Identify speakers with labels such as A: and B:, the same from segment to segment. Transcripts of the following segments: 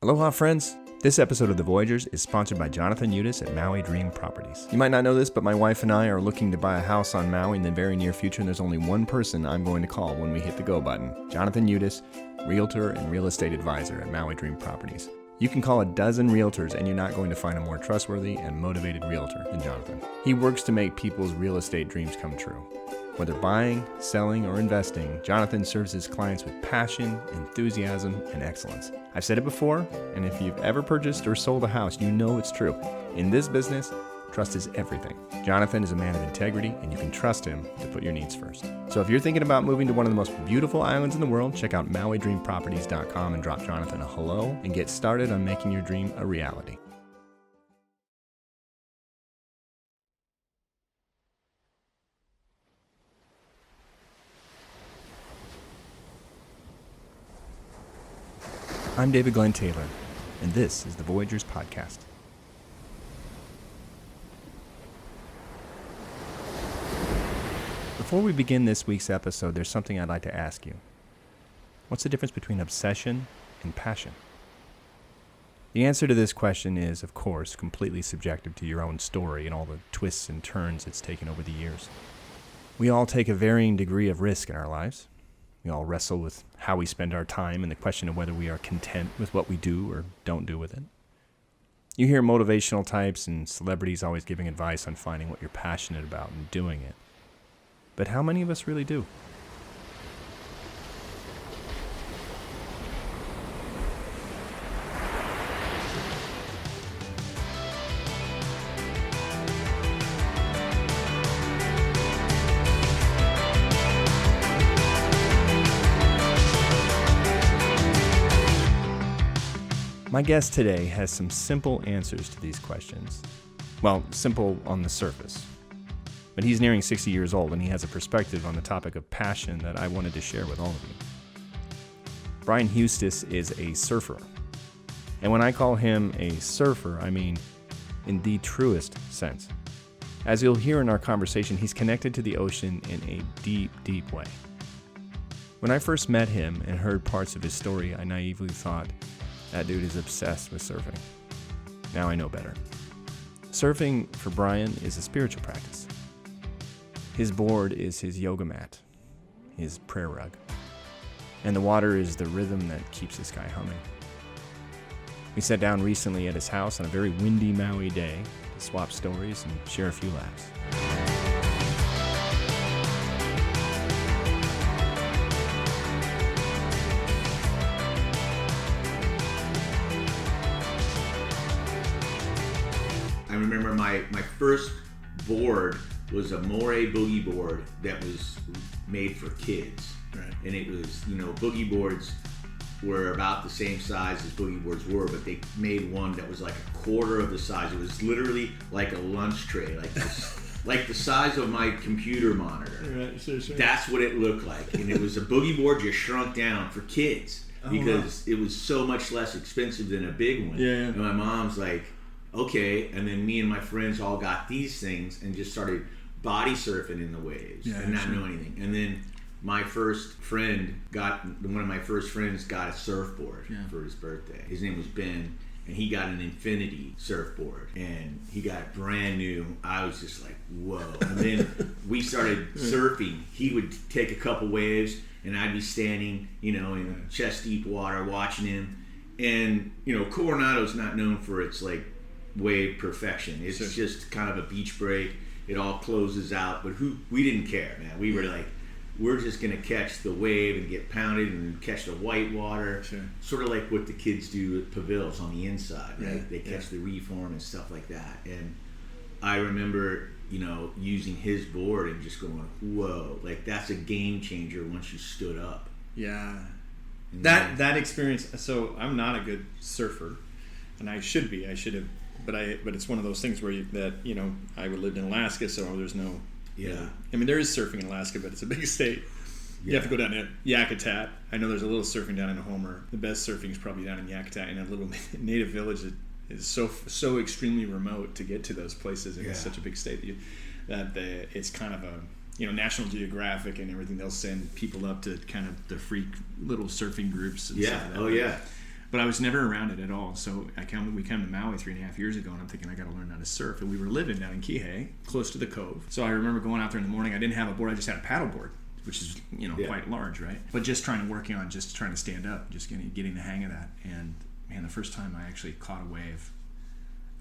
A: Aloha, friends. This episode of The Voyagers is sponsored by Jonathan Heustis at Maui Dream Properties. You might not know this, but my wife and I are looking to buy a house on Maui in the very near future, and there's only one person I'm going to call when we hit the go button. Jonathan Heustis, realtor and real estate advisor at Maui Dream Properties. You can call a dozen realtors and you're not going to find a more trustworthy and motivated realtor than Jonathan. He works to make people's real estate dreams come true. Whether buying, selling, or investing, Jonathan serves his clients with passion, enthusiasm, and excellence. I've said it before, and if you've ever purchased or sold a house, you know it's true. In this business, trust is everything. Jonathan is a man of integrity, and you can trust him to put your needs first. So if you're thinking about moving to one of the most beautiful islands in the world, check out MauiDreamProperties.com and drop Jonathan a hello and get started on making your dream a reality. I'm David Glenn Taylor, and this is the Voyagers Podcast. Before we begin this week's episode, there's something I'd like to ask you. What's the difference between obsession and passion? The answer to this question is, of course, completely subjective to your own story and all the twists and turns it's taken over the years. We all take a varying degree of risk in our lives. We all wrestle with how we spend our time and the question of whether we are content with what we do or don't do with it. You hear motivational types and celebrities always giving advice on finding what you're passionate about and doing it. But how many of us really do? My guest today has some simple answers to these questions. Well, simple on the surface. But he's nearing 60 years old and he has a perspective on the topic of passion that I wanted to share with all of you. Brian Heustis is a surfer. And when I call him a surfer, I mean in the truest sense. As you'll hear in our conversation, he's connected to the ocean in a deep, deep way. When I first met him and heard parts of his story, I naively thought, that dude is obsessed with surfing. Now I know better. Surfing for Brian is a spiritual practice. His board is his yoga mat, his prayer rug. And the water is the rhythm that keeps this guy humming. We sat down recently at his house on a very windy Maui day to swap stories and share a few laughs.
B: I remember my first board was a moray boogie board that was made for kids.
C: Right.
B: And it was, boogie boards were about the same size as boogie boards were, but they made one that was like a quarter of the size. It was literally like a lunch tray, like this, like the size of my computer monitor.
C: Right, sure.
B: That's what it looked like. And it was a boogie board just shrunk down for kids because it was so much less expensive than a big one.
C: Yeah.
B: And my mom's like, okay, and then me and my friends all got these things and just started body surfing in the waves and not know anything. And then one of my first friends got a surfboard for his birthday. His name was Ben, and he got an Infinity surfboard, and he got it brand new. I was just like, whoa. And then we started surfing. He would take a couple waves, and I'd be standing, in chest deep water watching him. And, Coronado's not known for its like wave perfection. It's just kind of a beach break. It all closes out, but we didn't care, man. We were like, we're just gonna catch the wave and get pounded and catch the white water.
C: Sure.
B: Sort of like what the kids do at pavils on the inside, right?
C: Yeah,
B: They catch the reform and stuff like that. And I remember, using his board and just going, whoa, like that's a game changer once you stood up.
C: Yeah.
B: And
C: That experience. So I'm not a good surfer, and I should be. I should have. But it's one of those things where I lived in Alaska, so there's no.
B: Yeah.
C: I mean, there is surfing in Alaska, but it's a big state. You have to go down to Yakutat. I know there's a little surfing down in Homer. The best surfing is probably down in Yakutat, in a little native village that is so extremely remote to get to those places, and it's such a big state that it's kind of a National Geographic and everything. They'll send people up to kind of the freak little surfing groups. And stuff like that. But I was never around it at all. So we came to Maui 3.5 years ago, and I'm thinking I got to learn how to surf. And we were living down in Kihei, close to the cove. So I remember going out there in the morning. I didn't have a board. I just had a paddle board, which is quite large, right? But just trying to stand up, just getting the hang of that. And man, the first time I actually caught a wave,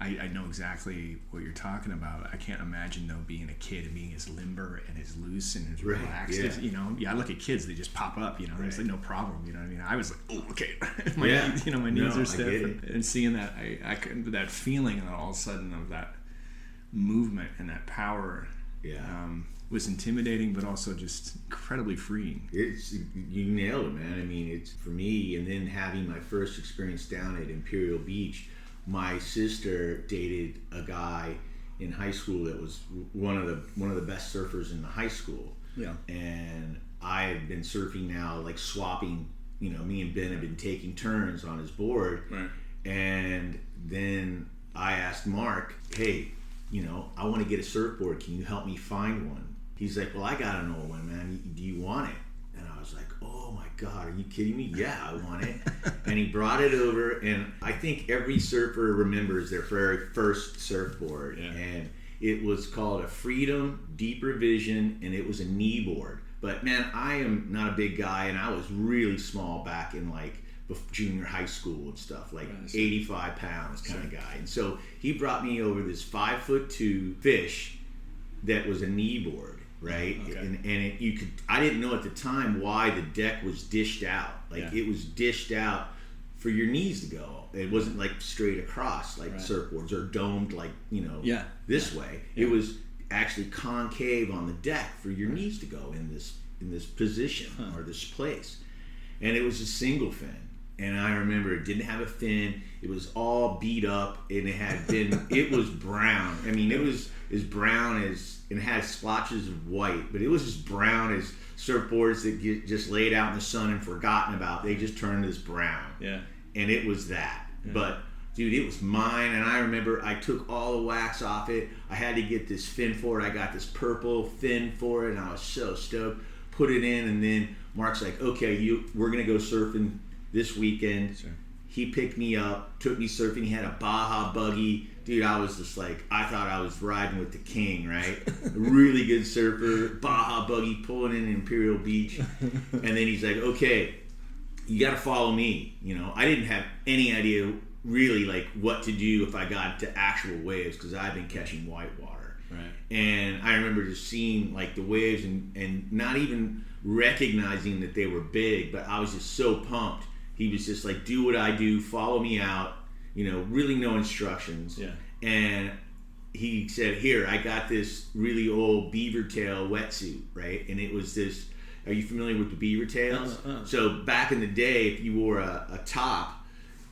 C: I know exactly what you're talking about. I can't imagine though being a kid and being as limber and as loose and as relaxed. I look at kids; they just pop up. It's like no problem. You know what I mean? I was like, oh, okay, my knees are stiff, and seeing that, that feeling all of a sudden of that movement and that power, was intimidating, but also just incredibly freeing.
B: You nailed it, man. I mean, it's for me, and then having my first experience down at Imperial Beach. My sister dated a guy in high school that was one of the best surfers in the high school.
C: Yeah.
B: And I had been surfing now, like swapping. Me and Ben have been taking turns on his board.
C: Right.
B: And then I asked Mark, hey, I want to get a surfboard. Can you help me find one? He's like, well, I got an old one, man. Do you want it? And I was like, oh my God, are you kidding me? Yeah, I want it. And he brought it over, and I think every surfer remembers their very first surfboard.
C: Yeah.
B: And it was called a Freedom Deep Revision, and it was a knee board. But man, I am not a big guy, and I was really small back in like junior high school and stuff, like 85 pounds kind of guy. And so he brought me over this 5'2" fish that was a knee board. Right.
C: Okay.
B: And I didn't know at the time why the deck was dished out. It was dished out for your knees to go. It wasn't like straight across like surfboards or domed like, this way. Yeah. It was actually concave on the deck for your knees to go in this position or this place. And it was a single fin. And I remember it didn't have a fin. It was all beat up, and it was brown. I mean, it was as brown as, and it had splotches of white, but it was as brown as surfboards that get just laid out in the sun and forgotten about. They just turned this brown.
C: Yeah.
B: And it was that. Yeah. But dude, it was mine, and I remember I took all the wax off it. I had to get this fin for it. I got this purple fin for it, and I was so stoked. Put it in, and then Mark's like, okay, we're gonna go surfing this weekend.
C: Sure.
B: He picked me up, took me surfing. He had a Baja buggy. Dude, I was just like, I thought I was riding with the king, right? A really good surfer, Baja buggy, pulling in Imperial Beach. And then he's like, okay, you got to follow me. I didn't have any idea really like what to do if I got to actual waves, because I've been catching whitewater.
C: Right.
B: And I remember just seeing like the waves and not even recognizing that they were big, but I was just so pumped. He was just like, do what I do, follow me out, really no instructions.
C: Yeah.
B: And he said, here, I got this really old beaver tail wetsuit, right? And it was this, are you familiar with the beaver tails? So back in the day, if you wore a top,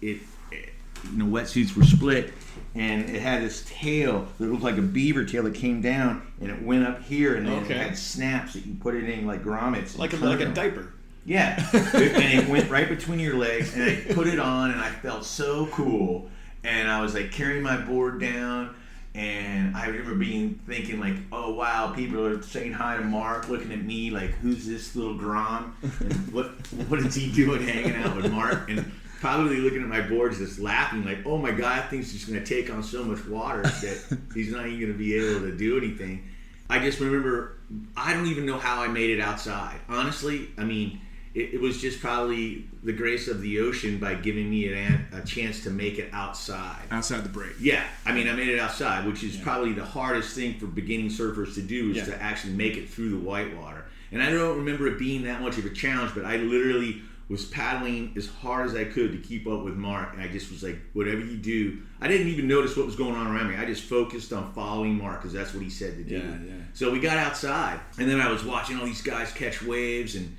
B: wetsuits were split, and it had this tail that looked like a beaver tail that came down, and it went up here, and then it had snaps that you put it in like grommets.
C: Like a diaper.
B: Yeah. And it went right between your legs, and I put it on, and I felt so cool. And I was like carrying my board down, and I remember thinking like, oh wow, people are saying hi to Mark, looking at me like, who's this little Grom? And what is he doing hanging out with Mark? And probably looking at my boards just laughing like, oh my God, that thing's just going to take on so much water that he's not even going to be able to do anything. I just remember, I don't even know how I made it outside. Honestly, I mean, it was just probably the grace of the ocean by giving me a chance to make it outside.
C: Outside the break.
B: Yeah. I mean, I made it outside, which is probably the hardest thing for beginning surfers to do, is to actually make it through the whitewater. And I don't remember it being that much of a challenge, but I literally was paddling as hard as I could to keep up with Mark. And I just was like, whatever you do. I didn't even notice what was going on around me. I just focused on following Mark, because that's what he said to do.
C: Yeah.
B: So we got outside, and then I was watching all these guys catch waves and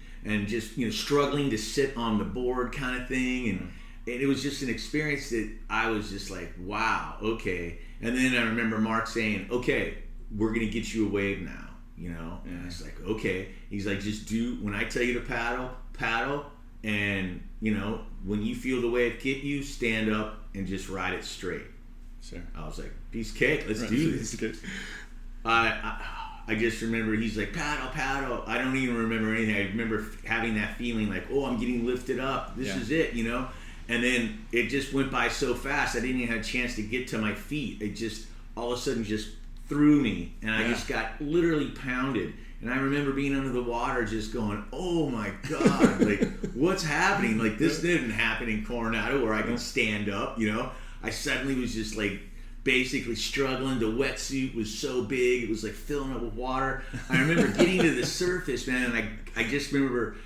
B: just struggling to sit on the board kind of thing, and it was just an experience that I was just like, wow, okay. And then I remember Mark saying, okay, we're gonna get you a wave now, and I was like, okay. He's like, just do, when I tell you to paddle, and when you feel the wave get you, stand up and just ride it straight.
C: Sure.
B: I was like, piece of cake, let's do this. I just remember he's like, paddle. I don't even remember anything. I remember having that feeling like, oh, I'm getting lifted up. This is it, And then it just went by so fast, I didn't even have a chance to get to my feet. It just, all of a sudden, just threw me. And I just got literally pounded. And I remember being under the water just going, oh my God, like, what's happening? Like, this didn't happen in Coronado where I could stand up, you know? I suddenly was just, like, basically struggling. The wetsuit was so big, it was, like, filling up with water. I remember getting to the surface, man, and I just remember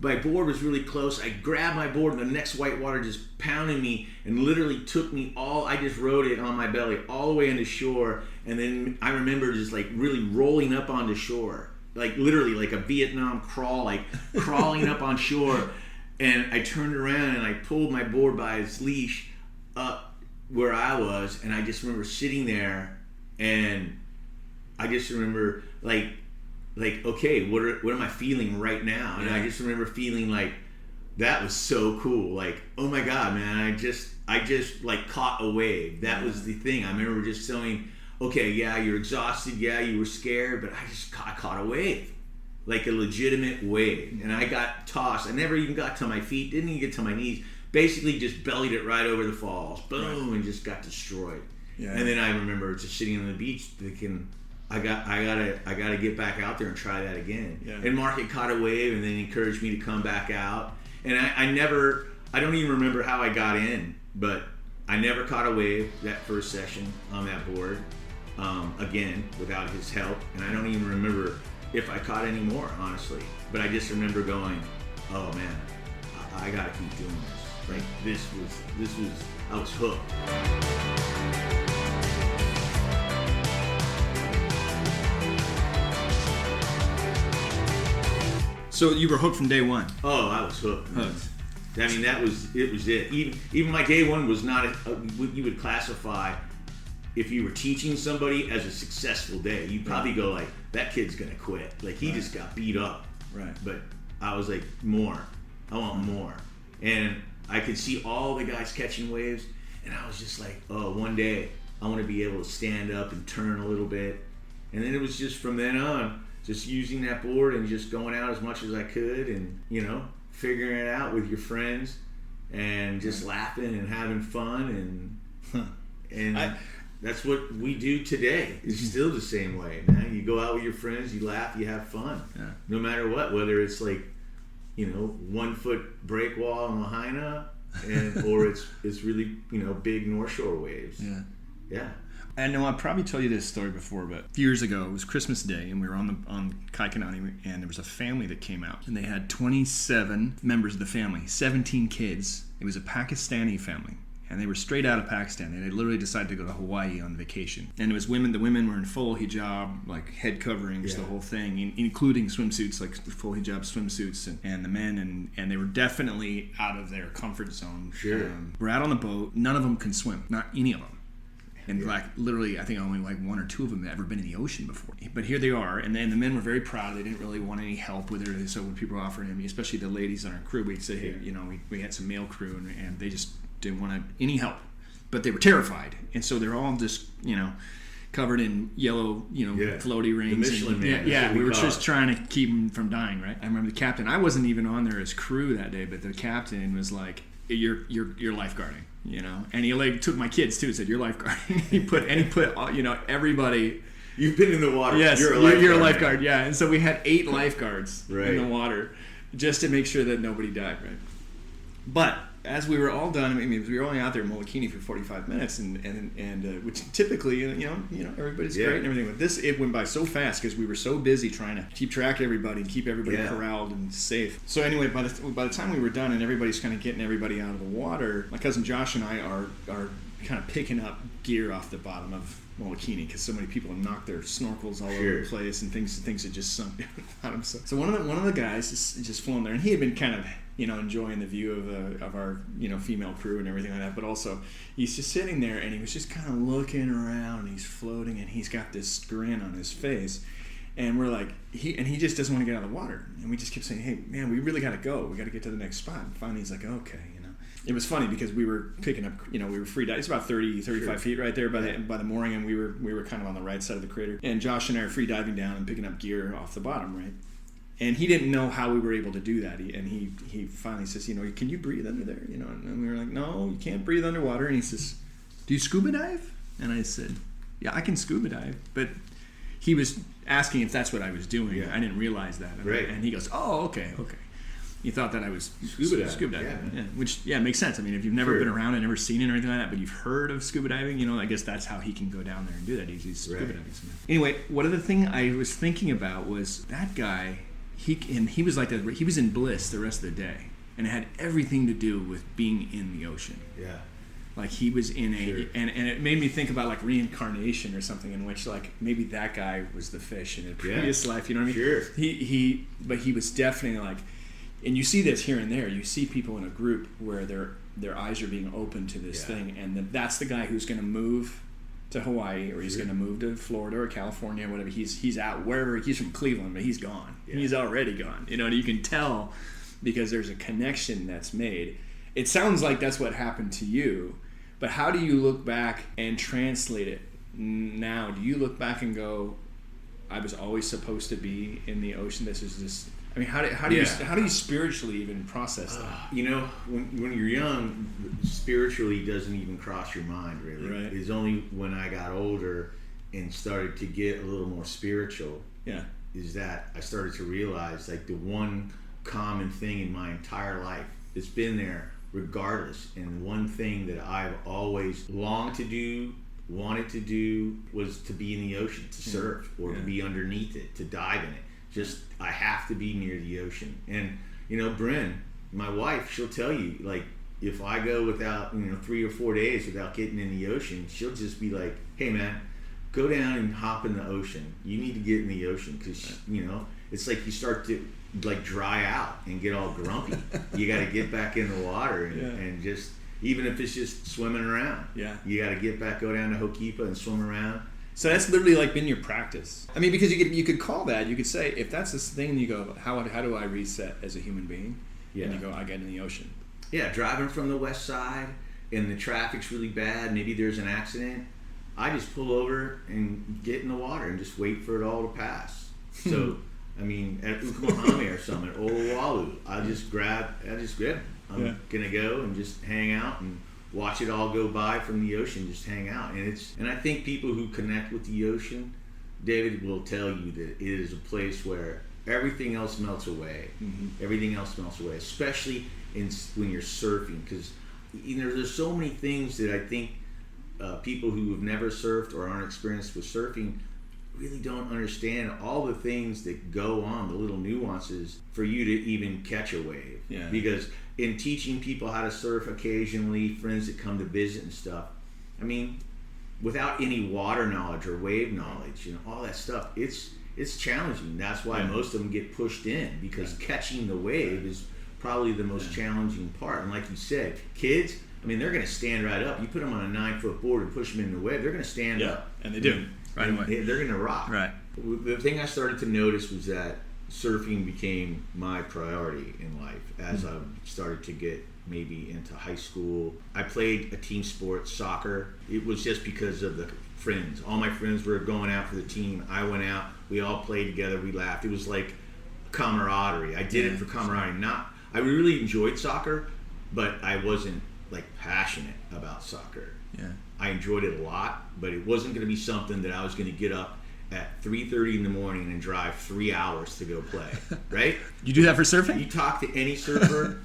B: my board was really close. I grabbed my board, and the next white water just pounded me and literally took me I just rode it on my belly all the way into shore. And then I remember just like really rolling up onto shore, like literally like a Vietnam crawl, like crawling up on shore. And I turned around and I pulled my board by its leash up where I was. And I just remember sitting there, and I just remember like, okay, what am I feeling right now? And I just remember feeling like that was so cool. Like, oh my God, man, I just like caught a wave. That was the thing. I remember just saying, okay, yeah, you're exhausted. Yeah, you were scared, but I caught a wave, like a legitimate wave. And I got tossed. I never even got to my feet. Didn't even get to my knees. Basically just bellied it right over the falls. Boom, and just got destroyed. Yeah. And then I remember just sitting on the beach thinking, I gotta get back out there and try that again. Yeah. And Mark had caught a wave and then encouraged me to come back out. And I don't even remember how I got in, but I never caught a wave that first session on that board again without his help. And I don't even remember if I caught any more, honestly. But I just remember going, oh man, I gotta keep doing this. Like this was I was hooked.
C: So you were hooked from day one?
B: Oh, I was hooked. I mean, it was it. Even my day one was not what you would classify, if you were teaching somebody, as a successful day. You'd probably go like, that kid's gonna quit. Like he just got beat up.
C: Right.
B: But I was like, more. I want more. And I could see all the guys catching waves, and I was just like, oh, one day I want to be able to stand up and turn a little bit. And then it was just from then on, just using that board and just going out as much as I could, and figuring it out with your friends and just laughing and having fun, and that's what we do today. It's still the same way, man. You go out with your friends, you laugh, you have fun, no matter what, whether it's like 1 foot break wall in Lahaina or it's really big North Shore waves. Yeah.
C: And no, I've probably told you this story before, but a few years ago, it was Christmas Day, and we were on Kaikanani, and there was a family that came out, and they had 27 members of the family, 17 kids. It was a Pakistani family, and they were straight out of Pakistan. They literally decided to go to Hawaii on vacation. And it was women. The women were in full hijab, like head coverings, the whole thing, including swimsuits, like full hijab swimsuits, and the men, and they were definitely out of their comfort zone.
B: Sure.
C: We're out on the boat. None of them can swim, not any of them. And like literally, I think only like 1 or 2 of them had ever been in the ocean before. But here they are, and then the men were very proud. They didn't really want any help with it. So when people were offering him, especially the ladies on our crew, we'd say, hey, we had some male crew, and they just didn't want any help. But they were terrified, and so they're all just covered in yellow, floaty rings.
B: The Michelin Man.
C: We were just trying to keep them from dying, right? I remember the captain. I wasn't even on there as crew that day, but the captain was like, "You're lifeguarding." And he like took my kids too and said, "You're lifeguarding." he put everybody.
B: You've been in the water.
C: Yes,
B: you're a
C: lifeguard. Yeah, and so we had 8 lifeguards in the water just to make sure that nobody died. Right. But as we were all done, we were only out there in Molokini for 45 minutes, and which typity, everybody's great and everything. But it went by so fast because we were so busy trying to keep track of everybody and keep everybody corralled and safe. So anyway, by the time we were done and everybody's kind of getting everybody out of the water, my cousin Josh and I are kind of picking up gear off the bottom of Molokini because so many people have knocked their snorkels all over the place and things had just sunk down the bottom. So one of the guys is just flown there, and he had been kind of enjoying the view of our female crew and everything like that, but also he's just sitting there and he was just kind of looking around, and he's floating, and he's got this grin on his face, and we're like he just doesn't want to get out of the water, and we just kept saying, hey man, we really got to go, we got to get to the next spot. And finally he's like, okay. It was funny because we were picking up, we were free diving. It's about 35 feet right there by the mooring, and we were kind of on the right side of the crater. And Josh and I are free diving down and picking up gear off the bottom, right? And he didn't know how we were able to do that. He finally says, can you breathe under there? And we were like, no, you can't breathe underwater. And he says, do you scuba dive? And I said, yeah, I can scuba dive. But he was asking if that's what I was doing.
B: Yeah.
C: I didn't realize that.
B: Right.
C: And he goes, oh, okay. He thought that I was
B: Scuba diving.
C: Yeah, which makes sense. I mean, if you've never been around and never seen it or anything like that, but you've heard of scuba diving, I guess that's how he can go down there and do that. He's scuba diving. Anyway, one other thing I was thinking about was that guy. He was like that. He was in bliss the rest of the day, and it had everything to do with being in the ocean.
B: Yeah.
C: Like he was in and it made me think about like reincarnation or something, in which like maybe that guy was the fish in a previous life. You know what I mean?
B: Sure.
C: But he was definitely like. And you see this here and there. You see people in a group where their eyes are being open to this thing, and that's the guy who's going to move to Hawaii, or he's going to move to Florida or California or whatever. He's out wherever. He's from Cleveland, but he's gone. Yeah. He's already gone. And you can tell because there's a connection that's made. It sounds like that's what happened to you, but how do you look back and translate it now? Do you look back and go, I was always supposed to be in the ocean. This is just. I mean, how do you spiritually even process that?
B: When you're young, spiritually doesn't even cross your mind, really.
C: Right.
B: It's only when I got older and started to get a little more spiritual, is that I started to realize like the one common thing in my entire life, it's been there regardless, and one thing that I've always longed to do, wanted to do, was to be in the ocean, to surf, or to be underneath it, to dive in it. Just, I have to be near the ocean. And, Bryn, my wife, she'll tell you, like, if I go without, 3 or 4 days without getting in the ocean, she'll just be like, hey, man, go down and hop in the ocean. You need to get in the ocean because, it's like you start to, like, dry out and get all grumpy. You got to get back in the water and just, even if it's just swimming around. Yeah. You got to go down to Hokipa and swim around.
C: So that's literally like been your practice. I mean, because you could call that, you could say, if that's this thing, you go, how do I reset as a human being? Yeah. And you go, I get in the ocean.
B: Yeah, driving from the west side and the traffic's really bad, maybe there's an accident, I just pull over and get in the water and just wait for it all to pass. So, I mean, at Ukumahame or something, at Oluwalu, I just grab. I'm gonna go and just hang out and watch it all go by from the ocean, just hang out. And I think people who connect with the ocean, David will tell you that it is a place where everything else melts away. Mm-hmm. Everything else melts away, especially when you're surfing, because there's so many things that I think people who have never surfed or aren't experienced with surfing really don't understand, all the things that go on, the little nuances for you to even catch a wave. Yeah. Because in teaching people how to surf occasionally, friends that come to visit and stuff, I mean, without any water knowledge or wave knowledge, all that stuff, it's challenging. That's why most of them get pushed in, because catching the wave is probably the most challenging part. And like you said, kids, I mean, they're going to stand right up. You put them on a 9-foot board and push them in the wave, they're going to stand up.
C: And they do. Right away.
B: They're going to rock.
C: Right.
B: The thing I started to notice was that surfing became my priority in life as I started to get maybe into high school. I played a team sport, soccer. It was just because of the friends. All my friends were going out for the team. I went out. We all played together. We laughed. It was like camaraderie. I did it for camaraderie. I really enjoyed soccer, but I wasn't like passionate about soccer. Yeah. I enjoyed it a lot, but it wasn't going to be something that I was going to get up at 3:30 in the morning and drive 3 hours to go play, right?
C: You do that for surfing?
B: You talk to any surfer,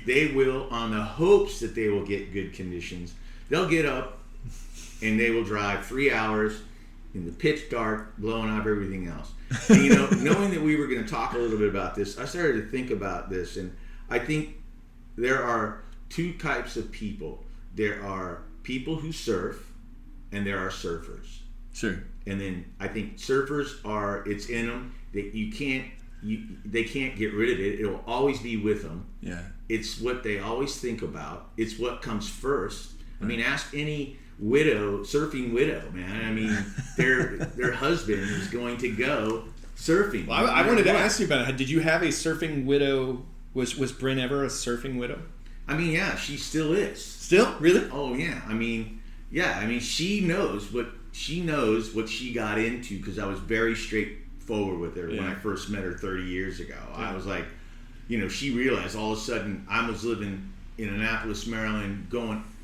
B: they will, on the hopes that they will get good conditions, they'll get up and they will drive 3 hours in the pitch dark, blowing up everything else. And, knowing that we were going to talk a little bit about this, I started to think about this, and I think there are two types of people. There are people who surf, and there are surfers.
C: Sure.
B: And then I think surfers it's in them that they can't get rid of it. It'll always be with them. Yeah. It's what they always think about. It's what comes first. Right. I mean, ask any surfing widow, man. I mean, their husband is going to go surfing.
C: Well, I wanted to ask you about it. Did you have a surfing widow? Was Bryn ever a surfing widow?
B: I mean, yeah, she still is.
C: Still? Really?
B: Oh, yeah. I mean, she knows what she got into, because I was very forward with her when I first met her 30 years ago. I was like, she realized all of a sudden I was living in Annapolis, Maryland,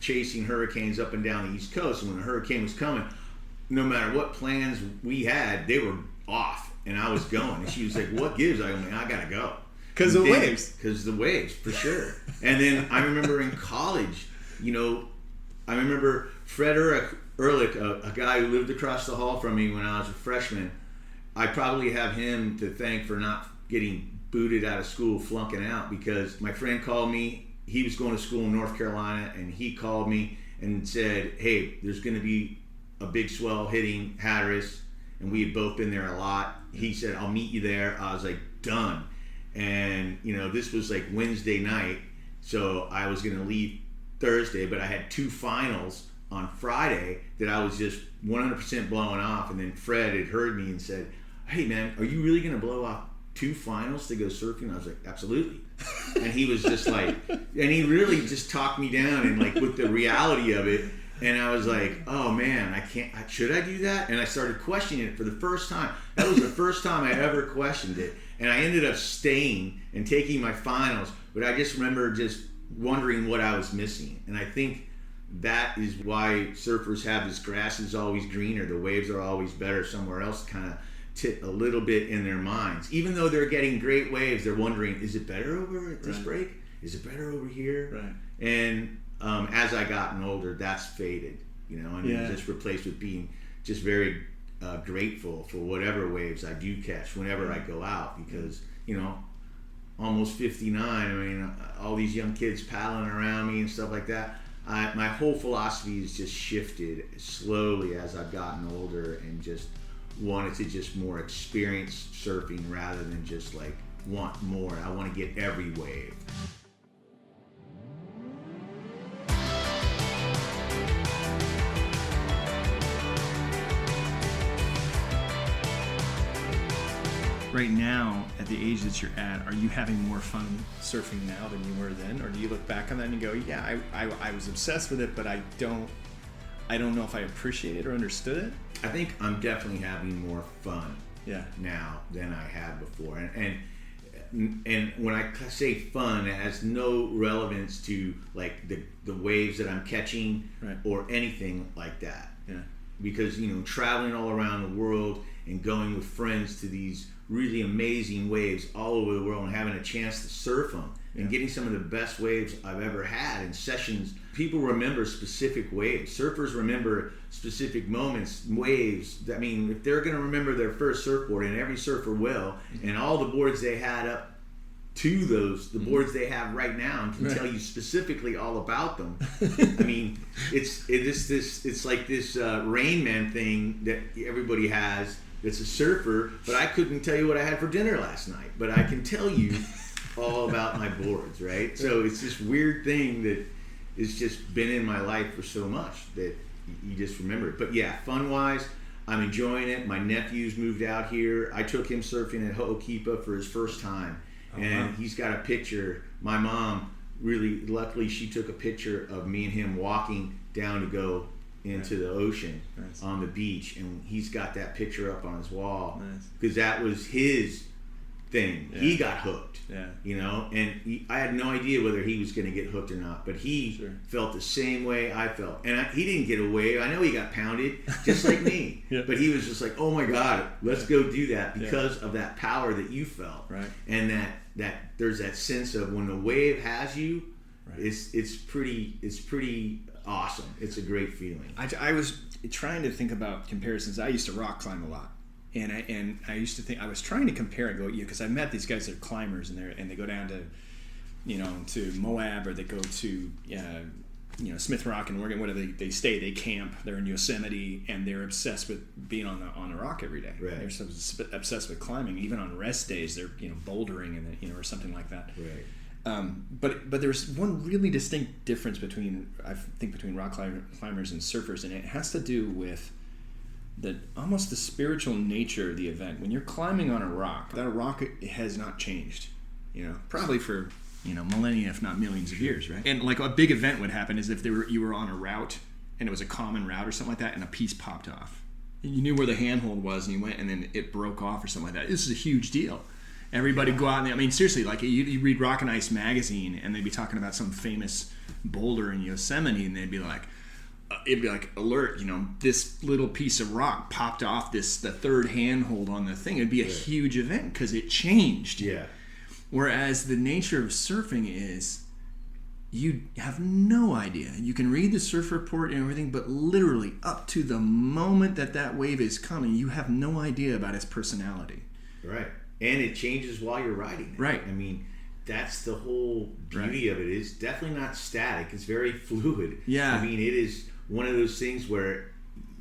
B: chasing hurricanes up and down the East Coast. And when a hurricane was coming, no matter what plans we had, they were off, and I was going. And she was like, "What gives?" I mean, I gotta go.
C: Because the waves.
B: Because the waves, for sure. And then I remember in college, I remember Fred Ehrlich, a guy who lived across the hall from me when I was a freshman. I probably have him to thank for not getting booted out of school, flunking out, because my friend called me. He was going to school in North Carolina, and he called me and said, "Hey, there's going to be a big swell hitting Hatteras," and we had both been there a lot. He said, "I'll meet you there." I was like, done. And this was like Wednesday night, so I was going to leave Thursday, but I had 2 finals on Friday that I was just 100% blowing off. And then Fred had heard me and said, "Hey man, are you really going to blow off 2 finals to go surfing?" I was like, "Absolutely." And he was just like, and he really just talked me down and like with the reality of it. And I was like, "Oh man, should I do that?" And I started questioning it for the first time. That was the first time I ever questioned it. And I ended up staying and taking my finals, but I just remember just wondering what I was missing. And I think that is why surfers have this grass is always greener, the waves are always better somewhere else, kind of tip a little bit in their minds. Even though they're getting great waves, they're wondering, is it better over at this break? Is it better over here?
C: Right.
B: And as I gotten older, that's faded, and it's just replaced with being just very grateful for whatever waves I do catch whenever I go out, because, almost 59, I mean, all these young kids paddling around me and stuff like that. My whole philosophy has just shifted slowly as I've gotten older, and just wanted to just more experience surfing rather than just like want more. I want to get every wave.
C: Right now, at the age that you're at, are you having more fun surfing now than you were then? Or do you look back on that and you go, yeah, I was obsessed with it, but I don't know if I appreciate it or understood it?
B: I think I'm definitely having more fun now than I had before. And when I say fun, it has no relevance to like the waves that I'm catching or anything like that.
C: Yeah.
B: Because, traveling all around the world and going with friends to these really amazing waves all over the world and having a chance to surf them and getting some of the best waves I've ever had in sessions. People remember specific waves. Surfers remember specific moments, waves. I mean, if they're going to remember their first surfboard, and every surfer will, and all the boards they had up to the boards they have right now, and can tell you specifically all about them. I mean, it's like this Rain Man thing that everybody has that's a surfer, but I couldn't tell you what I had for dinner last night, but I can tell you all about my boards, right? So it's this weird thing that has just been in my life for so much that you just remember it. But yeah, fun-wise, I'm enjoying it. My nephew's moved out here. I took him surfing at Ho'okipa for his first time. And he's got a picture. My mom, really luckily, she took a picture of me and him walking down to go into the ocean on the beach, and he's got that picture up on his wall because that was his thing. He got hooked, and I had no idea whether he was going to get hooked or not, but he felt the same way I felt, and he didn't get away. I know he got pounded just like me, but he was just like, "Oh my God, let's go do that," because of that power that you felt, and that there's that sense of when the wave has you, it's pretty awesome. It's a great feeling.
C: I was trying to think about comparisons. I used to rock climb a lot. And I used to think, I was trying to compare and go, because I met these guys that are climbers, and they go down to, to Moab, or they go to, Smith Rock in Oregon. Whatever they stay, they camp. They're in Yosemite, and they're obsessed with being on the rock every day.
B: Right.
C: They're so obsessed with climbing. Even on rest days, they're bouldering and or something like that.
B: Right.
C: But there's one really distinct difference between rock climbers and surfers, and it has to do with almost the spiritual nature of the event. When you're climbing on a rock, that rock has not changed, probably for millennia, if not millions of years, right? And like a big event would happen is if you were on a route and it was a common route or something like that, and a piece popped off. you knew where the handhold was, and you went, and then it broke off or something like that. This is a huge deal. Everybody go out and, I mean, seriously, like you read Rock and Ice magazine, and they'd be talking about some famous boulder in Yosemite, and they'd be like, it'd be like, alert, this little piece of rock popped off the third handhold on the thing. It'd be a huge event because it changed.
B: Yeah.
C: Whereas the nature of surfing is, you have no idea. You can read the surf report and everything, but literally up to the moment that wave is coming, you have no idea about its personality.
B: Right. And it changes while you're riding it.
C: Right.
B: I mean, that's the whole beauty of it. It's definitely not static. It's very fluid.
C: Yeah.
B: I mean, it is one of those things where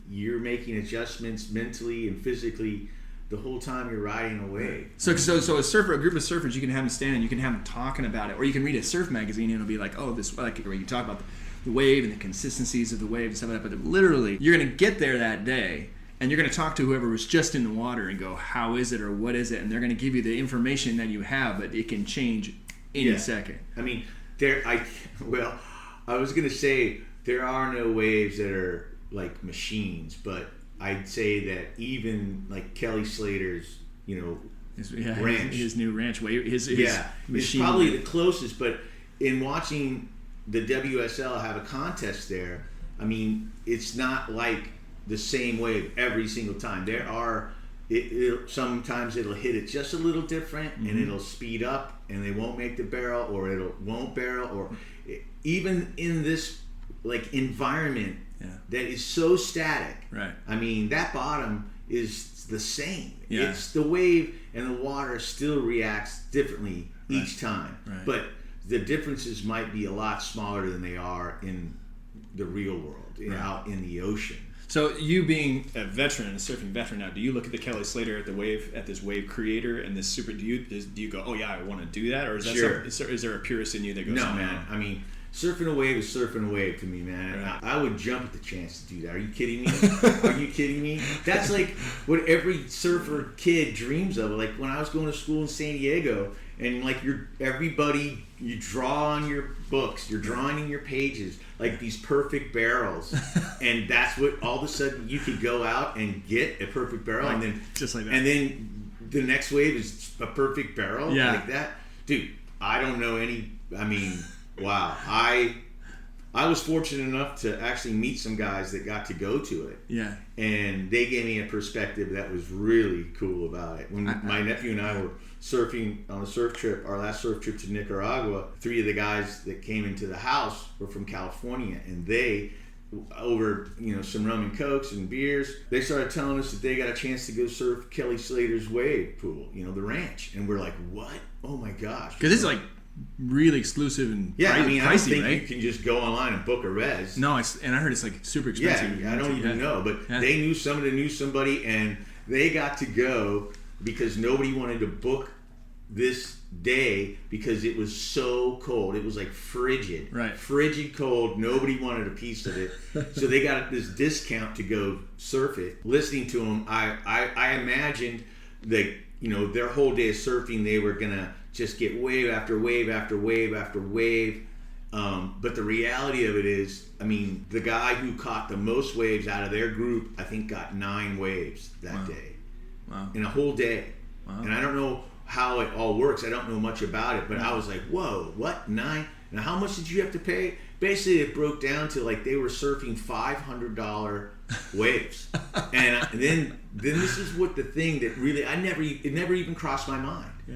B: you're making adjustments mentally and physically the whole time you're riding a wave.
C: So a group of surfers, you can have them standing, you can have them talking about it, or you can read a surf magazine and it'll be like, oh, this, like, where you talk about the wave and the consistencies of the wave and stuff like that. But literally, you're going to get there that day, and you're going to talk to whoever was just in the water and go, how is it or what is it? And they're going to give you the information that you have, but it can change any second.
B: I mean, I was going to say there are no waves that are like machines, but I'd say that even like Kelly Slater's, ranch,
C: his new ranch wave, his machine,
B: is probably the closest. But in watching the WSL have a contest there, I mean, it's not like the same wave every single time. There are, sometimes it'll hit it just a little different, and it'll speed up, and they won't make the barrel, or it won't barrel, or even in this like environment that is so static.
C: Right.
B: I mean, that bottom is the same.
C: Yeah.
B: It's the wave, and the water still reacts differently each time.
C: Right.
B: But the differences might be a lot smaller than they are in the real world, out in the ocean.
C: So you being a veteran, a surfing veteran now, do you look at the Kelly Slater at this wave creator and this super? Do you go, oh yeah, I want to do that, or is that
B: sure?
C: Is there a purist in you that goes,
B: no, man? I mean, surfing a wave is surfing a wave to me, man.
C: Right.
B: I would jump at the chance to do that. Are you kidding me? Are you kidding me? That's like what every surfer kid dreams of. Like when I was going to school in San Diego, and like you draw on your books, you're drawing in your pages like these perfect barrels, and that's what all of a sudden you could go out and get a perfect barrel, and then
C: just like that,
B: and then the next wave is a perfect barrel, like that, dude. I don't know any. I mean, wow. I was fortunate enough to actually meet some guys that got to go to it.
C: Yeah.
B: And they gave me a perspective that was really cool about it. When my nephew and I were surfing on a surf trip, our last surf trip to Nicaragua, 3 of the guys that came into the house were from California, and they, over some rum and cokes and beers, they started telling us that they got a chance to go surf Kelly Slater's wave pool, the ranch. And we're like, what? Oh my gosh.
C: Because it's like really exclusive and
B: pricey, I don't think
C: right?
B: you can just go online and book a res.
C: No, and I heard it's like super expensive.
B: Yeah, I don't even know, but they knew somebody that knew somebody, and they got to go because nobody wanted to book this day because it was so cold. It was like frigid, frigid cold. Nobody wanted a piece of it, so they got this discount to go surf it. Listening to them, I imagined that their whole day of surfing, they were gonna just get wave after wave after wave after wave. But the reality of it is, I mean, the guy who caught the most waves out of their group, I think, got 9 waves that day. Wow. In a whole day. Wow. And I don't know how it all works. I don't know much about it, but I was like, whoa, what? 9? Now, how much did you have to pay? Basically, it broke down to like they were surfing $500 waves. And then this is what the thing that really, it never even crossed my mind. Yeah.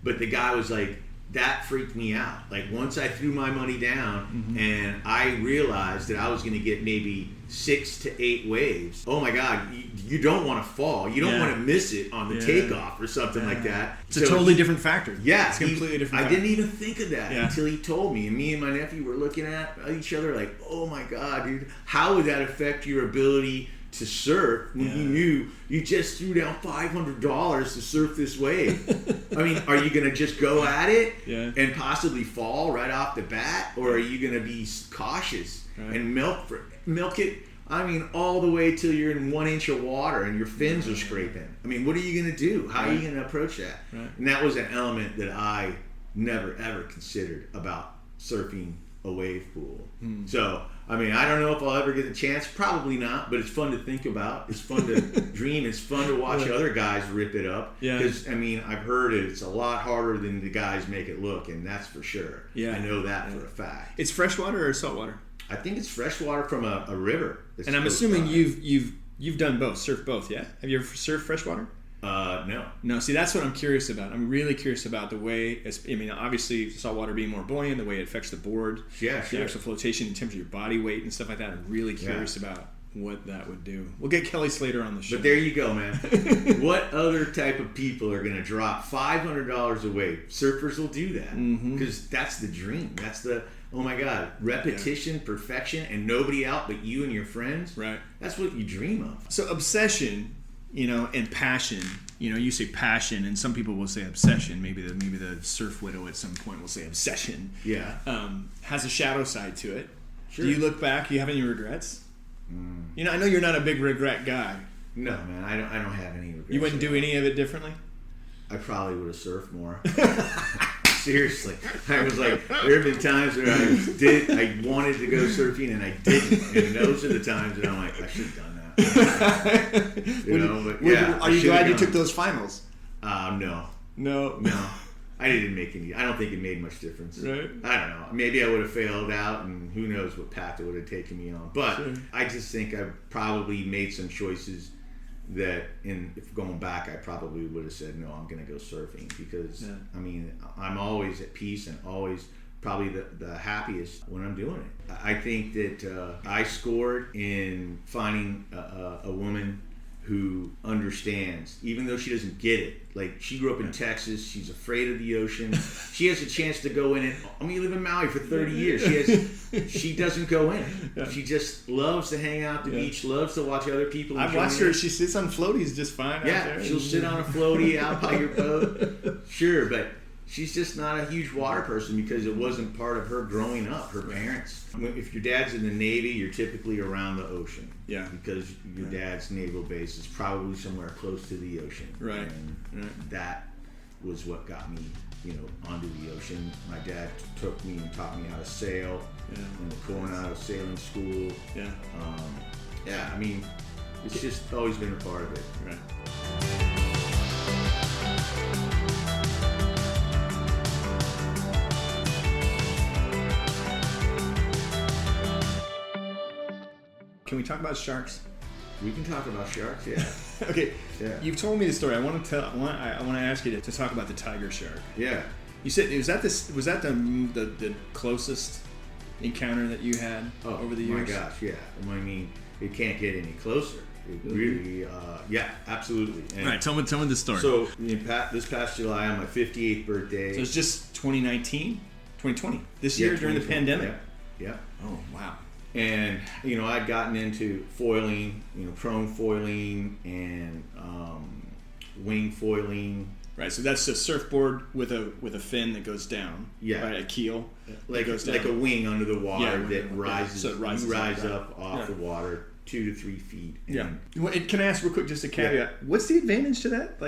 B: But the guy was like, that freaked me out. Like once I threw my money down and I realized that I was going to get maybe 6 to 8 waves. Oh my God, you don't want to fall. You don't want to miss it on the takeoff or something like that.
C: It's a totally different factor.
B: Yeah,
C: it's completely different.
B: I didn't even think of that until he told me. And me and my nephew were looking at each other like, oh my God, dude, how would that affect your ability to surf when you knew you just threw down $500 to surf this wave? I mean, are you going to just go at it and possibly fall right off the bat? Or are you going to be cautious and milk it, I mean, all the way till you're in 1 inch of water and your fins are scraping? I mean, what are you going to do? How are you going to approach that? And that was an element that I never, ever considered about surfing a wave pool. So I mean, I don't know if I'll ever get the chance. Probably not, but it's fun to think about. It's fun to dream. It's fun to watch other guys rip it up.
C: Yeah.
B: Because, I mean, I've heard it's a lot harder than the guys make it look, and that's for sure.
C: Yeah.
B: I know that for a fact.
C: It's freshwater or saltwater?
B: I think it's freshwater from a river.
C: And I'm assuming you've done both, surfed both, yeah? Have you ever surfed freshwater?
B: No.
C: No, see, that's what I'm curious about. I'm really curious about the way, I mean, obviously, saltwater being more buoyant, the way it affects the board,
B: Yeah,
C: the
B: sure.
C: actual flotation in terms of your body weight and stuff like that. I'm really curious about what that would do. We'll get Kelly Slater on the show.
B: But there you go, man. What other type of people are going to drop $500 a wave? Surfers will do that because that's the dream. That's the, oh my God, repetition, perfection, and nobody out but you and your friends.
C: Right.
B: That's what you dream of.
C: So obsession, and passion. You say passion, and some people will say obsession. Maybe the surf widow at some point will say obsession.
B: Yeah.
C: Has a shadow side to it.
B: Sure.
C: Do you look back? Do you have any regrets? I know you're not a big regret guy.
B: No, man, I don't have any regrets.
C: You wouldn't do any of it differently?
B: I probably would have surfed more. Seriously. I was like, there have been times where I wanted to go surfing and I didn't. And those are the times that I'm like, I should have done that.
C: Are you glad you took those finals?
B: No.
C: No.
B: I didn't make any. I don't think it made much difference.
C: Right.
B: I don't know. Maybe I would have failed out, and who knows what path it would have taken me on. But I just think I probably made some choices that, if going back, I probably would have said, no, I'm going to go surfing because, I mean, I'm always at peace and always probably the happiest when I'm doing it. I think that I scored in finding a woman who understands, even though she doesn't get it. Like, she grew up in Texas. She's afraid of the ocean. She has a chance to go in it. I mean, you live in Maui for 30 years. She doesn't go in. She just loves to hang out at the beach, loves to watch other people.
C: I've watched her. She sits on floaties just fine out there.
B: She'll sit on a floaty out by your boat. Sure, but she's just not a huge water person because it wasn't part of her growing up, her parents. If your dad's in the Navy, you're typically around the ocean.
C: Yeah.
B: Because your dad's naval base is probably somewhere close to the ocean.
C: Right.
B: And that was what got me, onto the ocean. My dad took me and taught me how to sail in the Coronado Sailing School.
C: Yeah.
B: I mean, it's just always been a part of it.
C: Right. Can we talk about sharks?
B: We can talk about sharks, yeah.
C: Okay.
B: Yeah.
C: You've told me the story. I want to ask you to talk about the tiger shark.
B: Yeah.
C: You said was that the closest encounter that you had over the years?
B: Oh my gosh, yeah. I mean, it can't get any closer. It really, absolutely. And
C: right. Tell me the story.
B: So this past July, on my 58th birthday.
C: So it's just 2019, 2020. This year during the pandemic.
B: Yeah.
C: Oh wow.
B: And I'd gotten into foiling, prone foiling and wing foiling.
C: Right, so that's a surfboard with a fin that goes down.
B: Yeah,
C: right, a keel.
B: Like a wing under the water that rises.
C: So it rises
B: you rise up off the water 2 to 3 feet.
C: And can I ask real quick, just a caveat? Yeah. What's the advantage to that?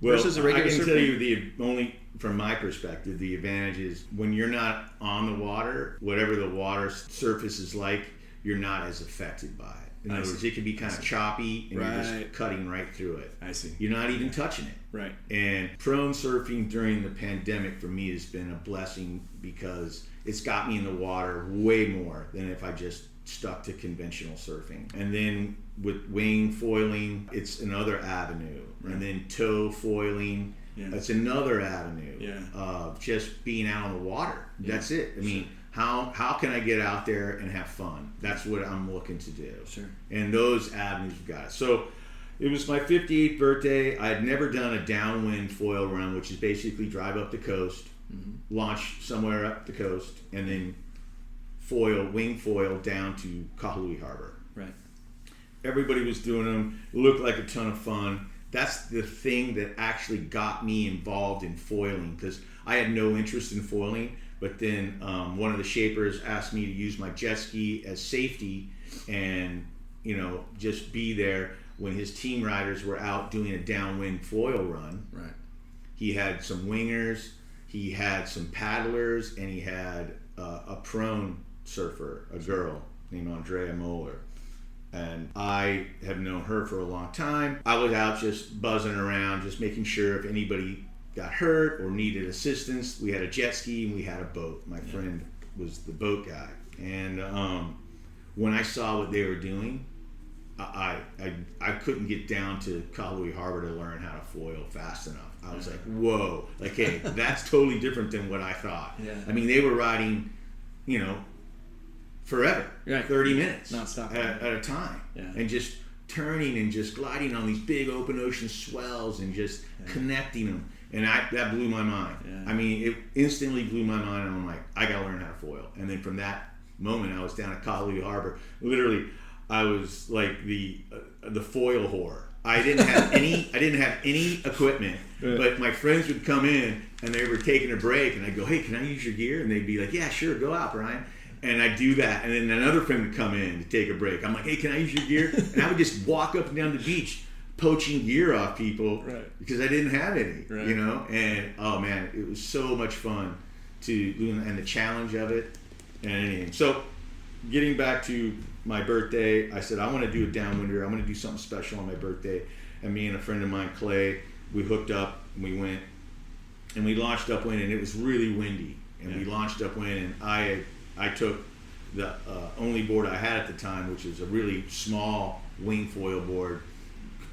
C: Versus a regular surfboard?
B: I can tell you from my perspective, the advantage is when you're not on the water, whatever the water surface is like, you're not as affected by it. In other words, it can be kind of choppy and you're just cutting right through it.
C: I see.
B: You're not even touching it.
C: Right.
B: And prone surfing during the pandemic for me has been a blessing because it's got me in the water way more than if I just stuck to conventional surfing. And then with wing foiling, it's another avenue. Right. And then toe foiling, that's another avenue of just being out on the water. Yeah. That's it. I mean, how can I get out there and have fun? That's what I'm looking to do.
C: Sure.
B: And those avenues we got. So it was my 58th birthday. I had never done a downwind foil run, which is basically drive up the coast, launch somewhere up the coast, and then wing foil down to Kahului Harbor.
C: Right.
B: Everybody was doing them. It looked like a ton of fun. That's the thing that actually got me involved in foiling because I had no interest in foiling. But then one of the shapers asked me to use my jet ski as safety and, just be there when his team riders were out doing a downwind foil run.
C: Right.
B: He had some wingers, he had some paddlers, and he had a prone surfer, a girl, named Andrea Moeller. And I have known her for a long time. I was out just buzzing around, just making sure if anybody got hurt or needed assistance. We had a jet ski and we had a boat. My friend was the boat guy. And when I saw what they were doing, I couldn't get down to Kahului Harbor to learn how to foil fast enough. I was like, whoa, like, hey, that's totally different than what I thought.
C: Yeah.
B: I mean, they were riding, forever, 30 minutes
C: non-stop
B: at a time, and just turning and just gliding on these big open ocean swells and just connecting them. And that blew my mind. Yeah. I mean, it instantly blew my mind, and I'm like, I gotta learn how to foil. And then from that moment, I was down at Kahului Harbor. Literally, I was like the foil whore. I didn't have any equipment, but my friends would come in and they were taking a break, and I'd go, hey, can I use your gear? And they'd be like, yeah, sure, go out, Brian. And I'd do that, and then another friend would come in to take a break. I'm like, hey, can I use your gear? And I would just walk up and down the beach poaching gear off people because I didn't have any, And oh man, it was so much fun to do, and the challenge of it and anything. So getting back to my birthday, I said I want to do a downwinder. I want to do something special on my birthday. And me and a friend of mine, Clay, we hooked up and we went and we launched upwind, and it was really windy. And we launched upwind, and I took the only board I had at the time, which is a really small wing foil board,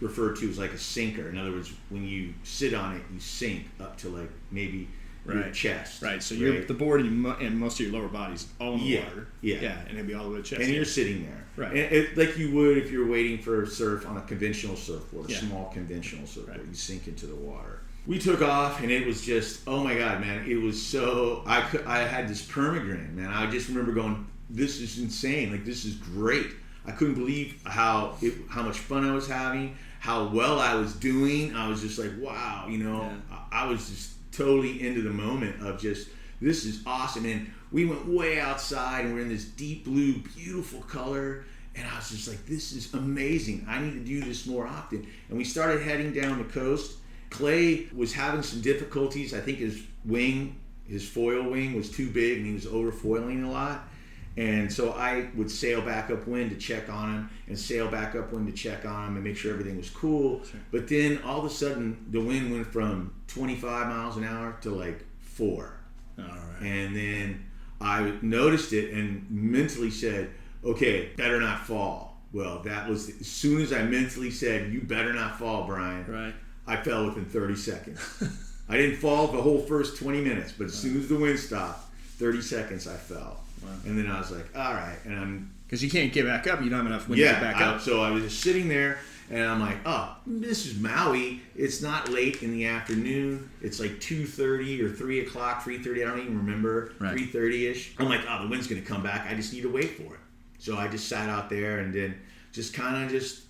B: referred to as like a sinker. In other words, when you sit on it, you sink up to like maybe your chest.
C: Right. So you're the board and most of your lower body's all in the water.
B: Yeah.
C: And it'll be all the way to the chest.
B: And you're sitting there.
C: Right.
B: And like you would if you're waiting for surf on a conventional surfboard, a small conventional surfboard. You sink into the water. We took off, and it was just, oh my God, man! It was so I had this permagrin, man. I just remember going, this is insane. Like, this is great. I couldn't believe how much fun I was having, how well I was doing. I was just like, wow, I was just totally into the moment of just, this is awesome. And we went way outside, and we're in this deep blue, beautiful color. And I was just like, this is amazing. I need to do this more often. And we started heading down the coast. Clay was having some difficulties. I think his foil wing was too big, and he was overfoiling a lot. And so I would sail back upwind to check on him, and sail back upwind to check on him and make sure everything was cool. Sure. But then all of a sudden, the wind went from 25 miles an hour to like 4.
C: All right.
B: And then I noticed it and mentally said, okay, better not fall. Well, that was, as soon as I mentally said, you better not fall, Brian.
C: Right.
B: I fell within 30 seconds. I didn't fall the whole first 20 minutes, but as soon as the wind stopped, 30 seconds I fell. Wow. And then I was like, all right. And
C: because you can't get back up. You don't have enough wind to get back up.
B: So I was just sitting there, and I'm like, oh, this is Maui. It's not late in the afternoon. It's like 2:30 or 3 o'clock, 3:30. I don't even remember. 3:30-ish. I'm like, oh, the wind's going to come back. I just need to wait for it. So I just sat out there and then just kind of just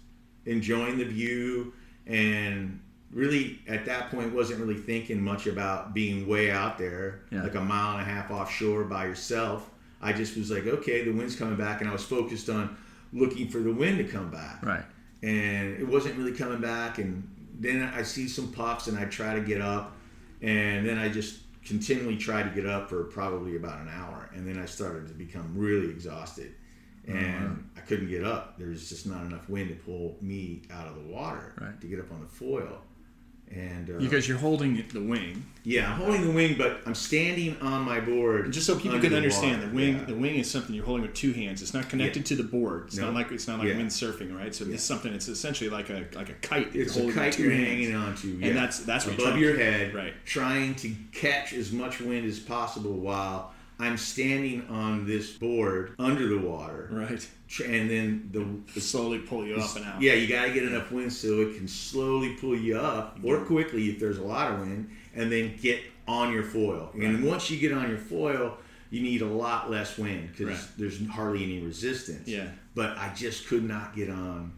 B: enjoying the view, and really at that point wasn't really thinking much about being way out there, like a mile and a half offshore by yourself. I just was like, okay, the wind's coming back, and I was focused on looking for the wind to come back.
C: Right.
B: And it wasn't really coming back, and then I see some puffs, and I try to get up, and then I just continually tried to get up for probably about an hour, and then I started to become really exhausted, and I couldn't get up. There was just not enough wind to pull me out of the water to get up on the foil. And
C: because you're holding the wing.
B: Yeah, I'm holding the wing, but I'm standing on my board.
C: And just so people can understand, the wing the wing is something you're holding with two hands. It's not connected to the board. It's not like windsurfing, right? So this is something. It's essentially like a kite.
B: It's a kite you're hanging onto,
C: and that's
B: above your head, trying to catch as much wind as possible while I'm standing on this board under the water.
C: Right.
B: And then
C: slowly pull you up and out.
B: Yeah, you got to get enough wind so it can slowly pull you up, or quickly if there's a lot of wind, and then get on your foil. Right. And once you get on your foil, you need a lot less wind because there's hardly any resistance.
C: Yeah.
B: But I just could not get on.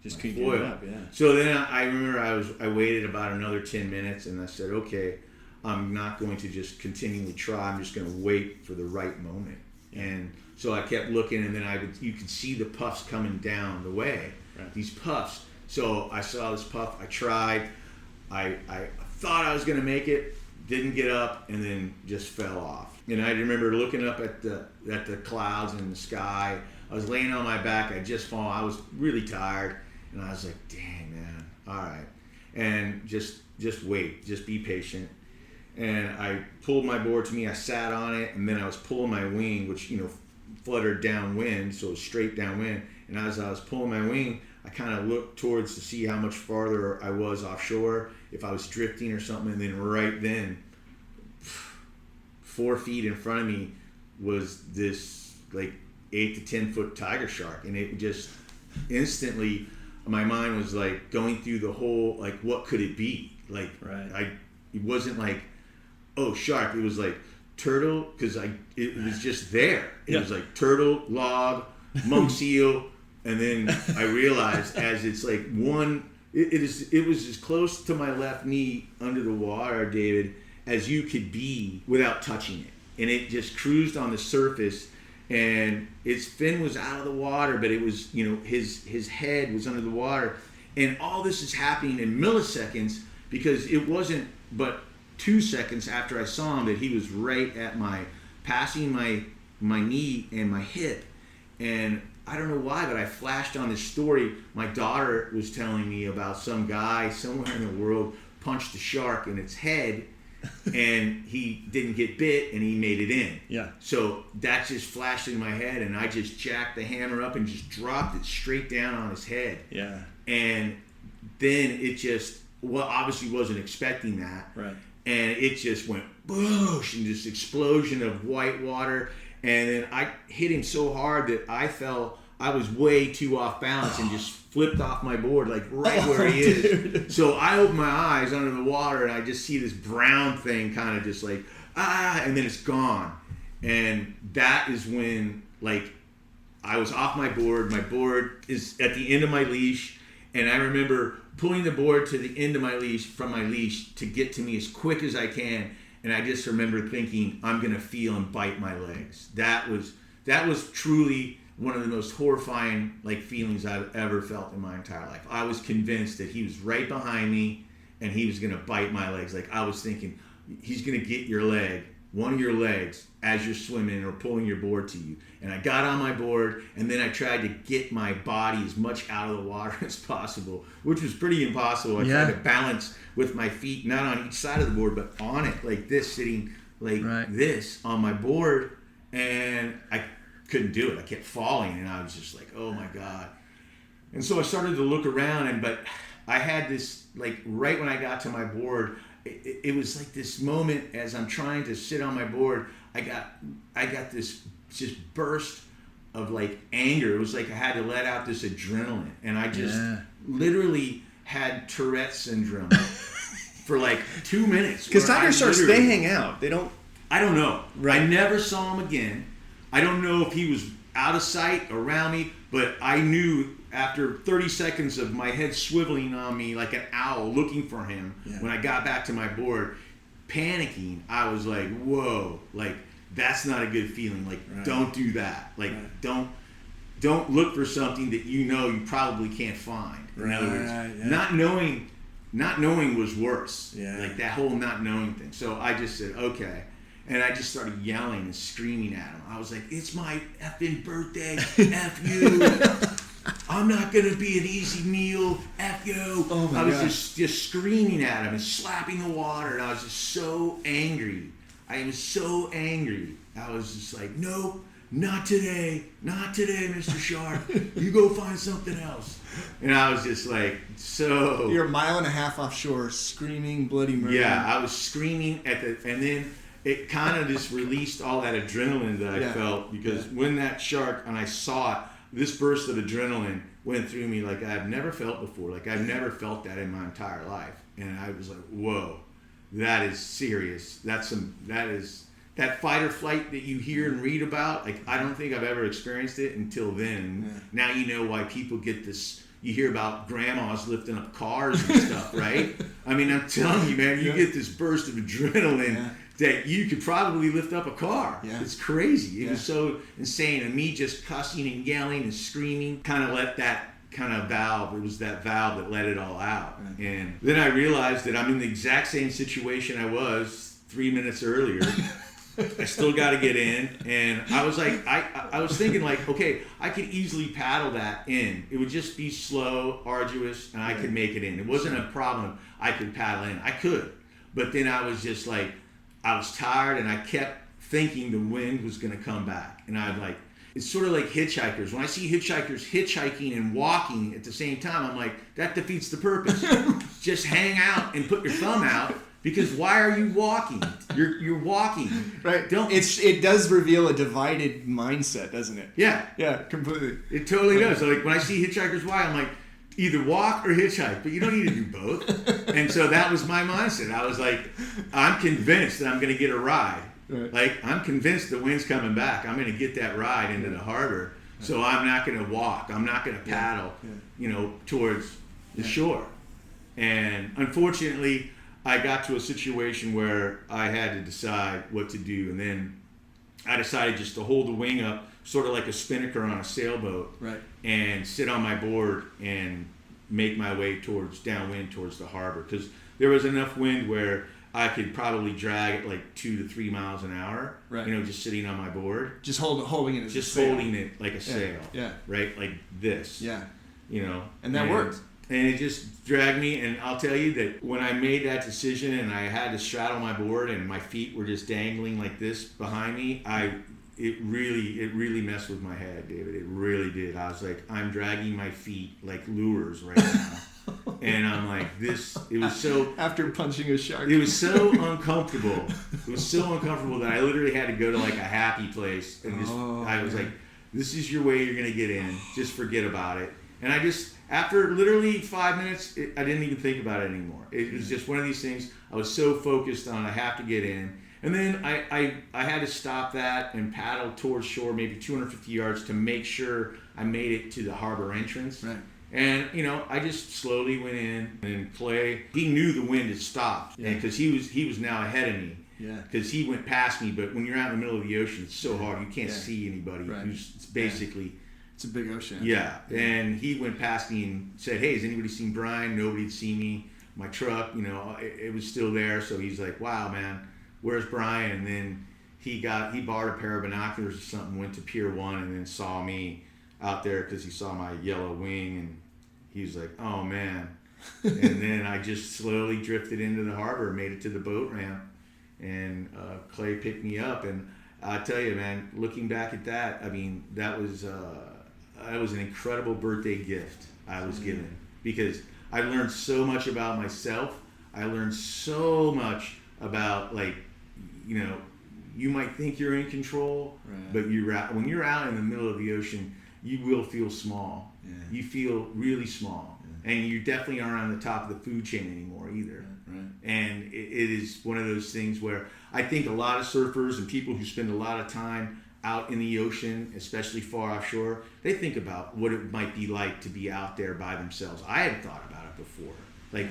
C: Just couldn't get it up. Yeah.
B: So then I remember I waited about another 10 minutes, and I said, okay, I'm not going to just continually try. I'm just going to wait for the right moment. And so I kept looking, and then you could see the puffs coming down the way. Right. These puffs. So I saw this puff. I tried. I thought I was going to make it, didn't get up, and then just fell off. And I remember looking up at the clouds and the sky. I was laying on my back. I just fallen. I was really tired, and I was like, "Dang, man, all right." And just wait, just be patient. And I pulled my board to me. I sat on it, and then I was pulling my wing, which fluttered downwind, so it was straight downwind. And as I was pulling my wing, I kind of looked towards to see how much farther I was offshore, if I was drifting or something. And then right then, 4 feet in front of me was this like 8 to 10 foot tiger shark, and it just instantly, my mind was like going through the whole, like, what could it be? Like, it wasn't like, oh, shark. It was like turtle, because it was just there. It was like turtle, log, monk seal, and then I realized as it's like it was as close to my left knee under the water, David, as you could be without touching it, and it just cruised on the surface. And its fin was out of the water, but it was, his head was under the water. And all this is happening in milliseconds, because it wasn't but 2 seconds after I saw him that he was right at passing my knee and my hip. And I don't know why, but I flashed on this story my daughter was telling me about. Some guy somewhere in the world punched a shark in its head, and he didn't get bit, and he made it in. Yeah. So that just flashed in my head, and I just jacked the hammer up and just dropped it straight down on his head. Yeah. And then it just, obviously wasn't expecting that. Right. And it just went boosh, and this explosion of white water. And then I hit him so hard that I was way too off balance and just flipped off my board, like right where he is. Dude. So I open my eyes under the water, and I just see this brown thing kind of just like, and then it's gone. And that is when, like, I was off my board. My board is at the end of my leash, and I remember pulling the board to the end of my leash, from my leash, to get to me as quick as I can. And I just remember thinking, I'm going to feel him bite my legs. That was truly one of the most horrifying, like, feelings I've ever felt in my entire life. I was convinced that he was right behind me, and he was going to bite my legs. Like, I was thinking, he's going to get your leg, one of your legs, as you're swimming or pulling your board to you. And I got on my board, and then I tried to get my body as much out of the water as possible, which was pretty impossible. I tried to balance with my feet, not on each side of the board, but on it, like this, sitting like this on my board, and I couldn't do it. I kept falling, and I was just like, oh my God. And so I started to look around, but I had this, like, right when I got to my board, it was like this moment as I'm trying to sit on my board, I got this just burst of, like, anger. It was like I had to let out this adrenaline, and I just literally had Tourette's syndrome for like 2 minutes.
C: Because tiger sharks, they hang out. They don't.
B: I don't know.
C: Right.
B: I never saw him again. I don't know if he was out of sight around me, but I knew after 30 seconds of my head swiveling on me like an owl looking for him, when I got back to my board, panicking, I was like, whoa, like, that's not a good feeling. Like, don't do that. Like, don't look for something that you probably can't find. In other words, not knowing was worse. Yeah. Like, that whole not knowing thing. So I just said, okay. And I just started yelling and screaming at him. I was like, it's my effing birthday. F you. I'm not going to be an easy meal. F you. Oh my I was just screaming at him and slapping the water. And I was just so angry. I was so angry. I was just like, nope, not today. Not today, Mr. Shark. You go find something else. And I was just like, so.
C: You're 1.5 miles offshore screaming bloody murder.
B: Yeah, I was screaming and then it kind of just released all that adrenaline that I felt, because when that shark, and I saw it, this burst of adrenaline went through me like I've never felt before. Like, I've never felt that in my entire life. And I was like, whoa, that is serious. That fight or flight that you hear and read about. Like, I don't think I've ever experienced it until then. Yeah. Now you know why people get this. You hear about grandmas lifting up cars and stuff, right? I mean, I'm telling you, man, you get this burst of adrenaline that you could probably lift up a car. Yeah. It's crazy. It was so insane. And me just cussing and yelling and screaming kind of let that kind of valve. It was that valve that let it all out. Right. And then I realized that I'm in the exact same situation I was 3 minutes earlier. I still got to get in, and I was like, I was thinking like, okay, I could easily paddle that in. It would just be slow, arduous, and I could make it in. It wasn't a problem. I could paddle in. I could, but then I was just like, I was tired, and I kept thinking the wind was going to come back, and I'd like, it's sort of like hitchhikers. When I see hitchhikers hitchhiking and walking at the same time, I'm like, that defeats the purpose. Just hang out and put your thumb out. Because why are you walking? You're walking.
C: Right. It does reveal a divided mindset, doesn't it?
B: Yeah.
C: Yeah, completely.
B: It totally does. So like when I see hitchhikers walk, I'm like, either walk or hitchhike, but you don't need to do both. And so that was my mindset. I was like, I'm convinced that I'm going to get a ride. Right. Like I'm convinced the wind's coming back. I'm going to get that ride into the harbor. Right. So I'm not going to walk. I'm not going to paddle, towards the shore. And unfortunately, I got to a situation where I had to decide what to do, and then I decided just to hold the wing up, sort of like a spinnaker on a sailboat,
C: right,
B: and sit on my board and make my way downwind towards the harbor, because there was enough wind where I could probably drag it like 2 to 3 miles an hour,
C: right,
B: just sitting on my board,
C: just holding it,
B: holding it like a sail,
C: yeah,
B: right, like this,
C: yeah,
B: and
C: that worked.
B: And it just dragged me, and I'll tell you that when I made that decision and I had to straddle my board and my feet were just dangling like this behind me, it really messed with my head, David. It really did. I was like, I'm dragging my feet like lures right now. And I'm like, it was so...
C: After punching a shark.
B: It was so uncomfortable. It was so uncomfortable that I literally had to go to like a happy place. And I was like, this is your way you're going to get in. Just forget about it. And I just... After literally 5 minutes, I didn't even think about it anymore. It was just one of these things. I was so focused on I have to get in. And then I had to stop that and paddle towards shore, maybe 250 yards, to make sure I made it to the harbor entrance.
C: Right.
B: And, I just slowly went in. And Clay, he knew the wind had stopped. Because he was now ahead of me.
C: Yeah.
B: Because he went past me. But when you're out in the middle of the ocean, it's so hard. You can't see anybody.
C: Right.
B: It's basically...
C: Yeah. It's a big ocean.
B: Yeah, and he went past me and said, hey, has anybody seen Brian? Nobody had seen me. My truck, it was still there. So he's like, wow, man, where's Brian? And then he borrowed a pair of binoculars or something, went to Pier 1, and then saw me out there because he saw my yellow wing. And he was like, oh, man. And then I just slowly drifted into the harbor, made it to the boat ramp, and Clay picked me up. And I tell you, man, looking back at that, I mean, that was an incredible birthday gift I was given, because I learned so much about myself. I learned so much about, like, you might think you're in control, right, but when you're out in the middle of the ocean, you will feel small. Yeah. You feel really small. Yeah. And you definitely aren't on the top of the food chain anymore either.
C: Right.
B: And it is one of those things where I think a lot of surfers and people who spend a lot of time out in the ocean, especially far offshore, they think about what it might be like to be out there by themselves. I had thought about it before. Like,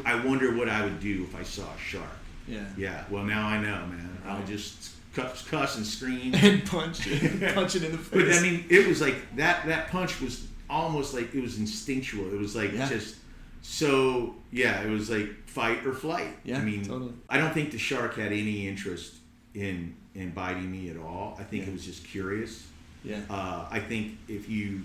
B: I wonder what I would do if I saw a shark.
C: Yeah.
B: Yeah. Well, now I know, man. I would just cuss and scream
C: and punch it in the face.
B: But I mean, it was like that punch was almost like it was instinctual. It was like just so. Yeah. It was like fight or flight.
C: Yeah.
B: I mean,
C: totally.
B: I don't think the shark had any interest in biting me at all. I think it was just curious.
C: Yeah.
B: I think if you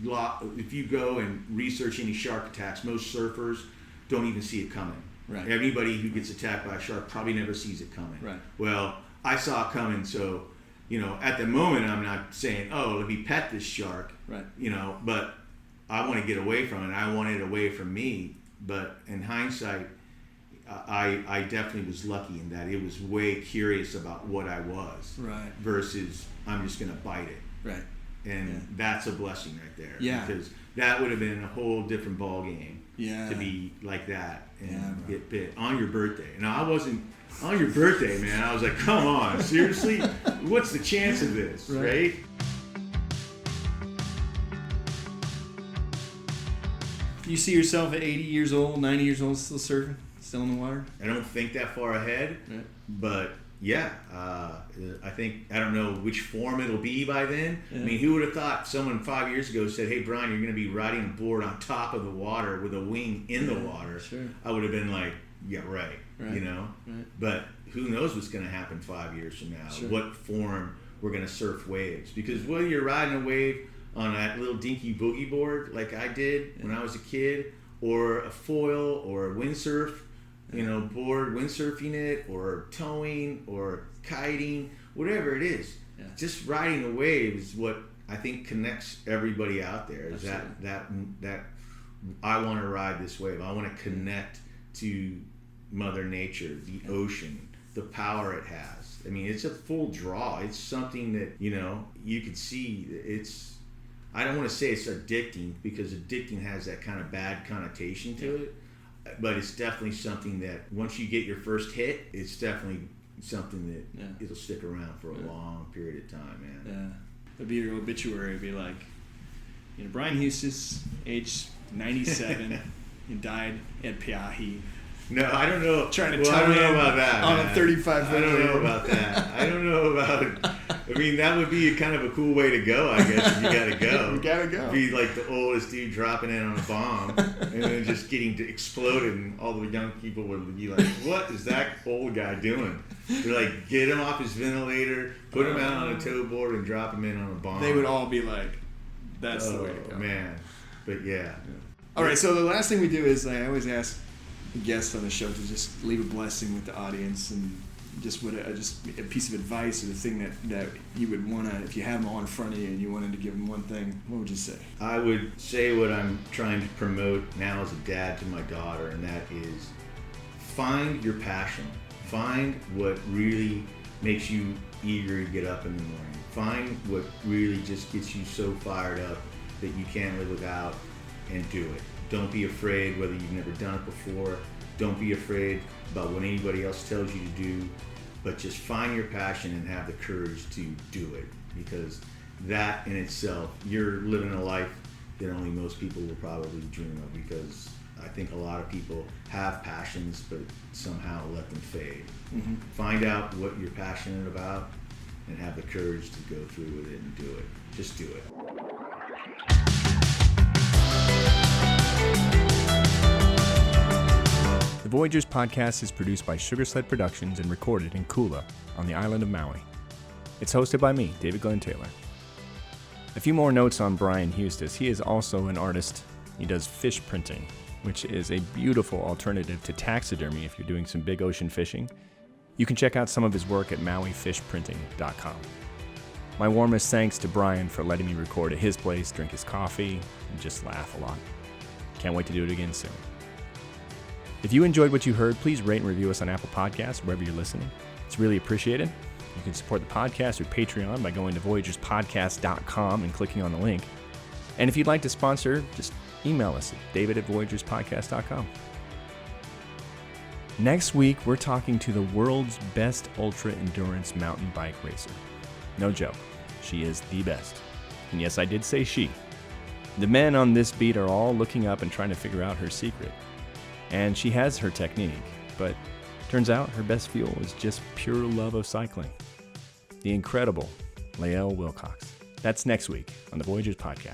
B: go and research any shark attacks, most surfers don't even see it coming.
C: Right.
B: Anybody who gets attacked by a shark probably never sees it coming.
C: Right.
B: Well, I saw it coming, so at the moment I'm not saying, oh, let me pet this shark.
C: Right.
B: But I want to get away from it. I want it away from me. But in hindsight, I definitely was lucky in that it was way curious about what I was,
C: right,
B: versus I'm just going to bite it.
C: Right.
B: And that's a blessing right there.
C: Yeah.
B: Because that would have been a whole different ball game.
C: Yeah.
B: To be like that and get bit on your birthday. Now, I wasn't on your birthday, man. I was like, come on, seriously? What's the chance of this, right?
C: You see yourself at 80 years old, 90 years old, still surfing, still in the water?
B: I don't think that far ahead, but yeah, I think, I don't know which form it'll be by then. Yeah. I mean, who would have thought someone 5 years ago said, hey, Brian, you're going to be riding a board on top of the water with a wing in the water.
C: Sure.
B: I would have been like, yeah, right. Right.
C: Right.
B: But who knows what's going to happen 5 years from now?
C: Sure.
B: What form we're going to surf waves? Because whether you're riding a wave on that little dinky boogie board like I did when I was a kid, or a foil, or a windsurf, board, windsurfing it, or towing, or kiting, whatever it is.
C: Yeah.
B: Just riding a wave is what I think connects everybody out there. Is that I want to ride this wave. I want to connect to Mother Nature, the ocean, the power it has. I mean, it's a full draw. It's something that, you could see. I don't want to say it's addicting, because addicting has that kind of bad connotation to it. But it's definitely something that once you get your first hit, it's definitely something that it'll stick around for a long period of time, man.
C: Yeah. It'd be your obituary. It'd be like, Brian Heustis, age 97, he died at Peahi.
B: No, I don't know.
C: Trying to
B: I don't know about that.
C: On
B: man.
C: a 35
B: I don't know about that. I don't know about. I mean, that would be kind of a cool way to go, I guess. If you gotta go.
C: You gotta go.
B: Be like the oldest dude dropping in on a bomb, and then just getting exploded, and all the young people would be like, "What is that old guy doing?" They're like, "Get him off his ventilator, put him out on a tow board, and drop him in on a bomb."
C: They would all be like, "That's the way to go."
B: Man, but yeah.
C: All right. So the last thing we do is I always ask the guests on the show to just leave a blessing with the audience, and just a piece of advice, or the thing that you would want to, if you have them all in front of you and you wanted to give them one thing, what would you say?
B: I would say what I'm trying to promote now as a dad to my daughter, and that is find your passion. Find what really makes you eager to get up in the morning. Find what really just gets you so fired up that you can't live without, and do it. Don't be afraid whether you've never done it before. Don't be afraid about what anybody else tells you to do, but just find your passion and have the courage to do it, because that in itself, you're living a life that only most people will probably dream of, because I think a lot of people have passions but somehow let them fade. Mm-hmm. Find out what you're passionate about and have the courage to go through with it and do it. Just do it.
A: The Voyagers podcast is produced by Sugar Sled Productions and recorded in Kula on the island of Maui. It's hosted by me, David Glenn Taylor. A few more notes on Brian Heustis. He is also an artist. He does fish printing, which is a beautiful alternative to taxidermy if you're doing some big ocean fishing. You can check out some of his work at MauiFishPrinting.com. My warmest thanks to Brian for letting me record at his place, drink his coffee, and just laugh a lot. Can't wait to do it again soon. If you enjoyed what you heard, please rate and review us on Apple Podcasts, wherever you're listening. It's really appreciated. You can support the podcast through Patreon by going to VoyagersPodcast.com and clicking on the link. And if you'd like to sponsor, just email us at david@VoyagersPodcast.com. Next week, we're talking to the world's best ultra-endurance mountain bike racer. No joke, she is the best. And yes, I did say she. The men on this beat are all looking up and trying to figure out her secret. And she has her technique, but turns out her best fuel is just pure love of cycling. The incredible Lael Wilcox. That's next week on the Voyagers Podcast.